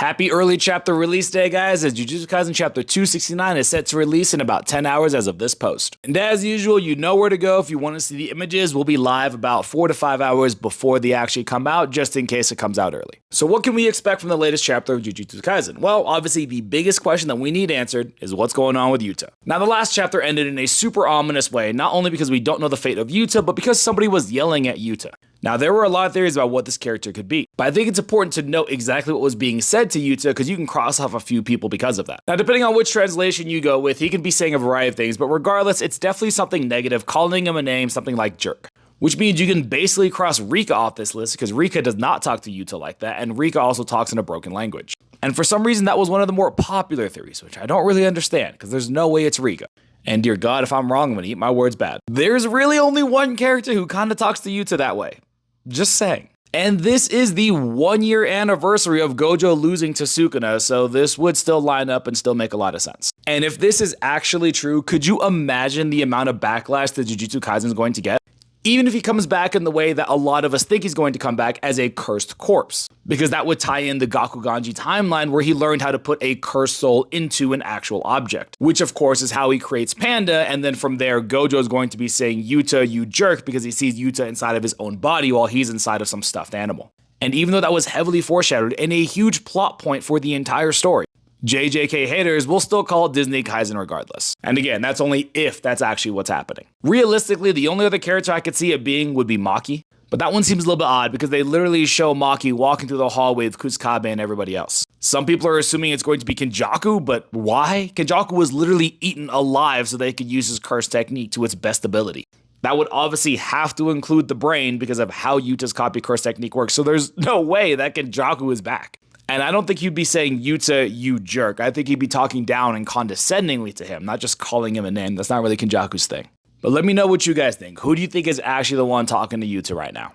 Happy early chapter release day, guys, as Jujutsu Kaisen chapter 269 is set to release in about 10 hours as of this post. And as usual, you know where to go if you want to see the images. We'll be live about 4 to 5 hours before they actually come out, just in case it comes out early. So what can we expect from the latest chapter of Jujutsu Kaisen? Well, obviously the biggest question that we need answered is what's going on with Yuta. Now, the last chapter ended in a super ominous way, not only because we don't know the fate of Yuta, but because somebody was yelling at Yuta. Now, there were a lot of theories about what this character could be, but I think it's important to note exactly what was being said to Yuta because you can cross off a few people because of that. Now, depending on which translation you go with, he can be saying a variety of things, but regardless, it's definitely something negative, calling him a name, something like jerk. Which means you can basically cross Rika off this list because Rika does not talk to Yuta like that, and Rika also talks in a broken language. And for some reason, that was one of the more popular theories, which I don't really understand because there's no way it's Rika. And dear God, if I'm wrong, I'm gonna eat my words bad. There's really only one character who kinda talks to Yuta that way. Just saying. And this is the 1-year anniversary of Gojo losing to Sukuna, so this would still line up and still make a lot of sense. And if this is actually true, could you imagine the amount of backlash that Jujutsu Kaisen is going to get? Even if he comes back in the way that a lot of us think he's going to come back as a cursed corpse. Because that would tie in the Gakuganji timeline where he learned how to put a cursed soul into an actual object. Which of course is how he creates Panda, and then from there Gojo is going to be saying, "Yuta, you jerk," because he sees Yuta inside of his own body while he's inside of some stuffed animal. And even though that was heavily foreshadowed and a huge plot point for the entire story, JJK haters will still call it Disney Kaisen regardless. And again, that's only if that's actually what's happening. Realistically, the only other character I could see it being would be Maki, but that one seems a little bit odd because they literally show Maki walking through the hallway with Kusakabe and everybody else. Some people are assuming it's going to be Kenjaku, but why? Kenjaku was literally eaten alive so they could use his curse technique to its best ability. That would obviously have to include the brain because of how Yuta's copy curse technique works, so there's no way that Kenjaku is back. And I don't think he'd be saying, "Yuta, you jerk." I think he'd be talking down and condescendingly to him, not just calling him a name. That's not really Kenjaku's thing. But let me know what you guys think. Who do you think is actually the one talking to Yuta right now?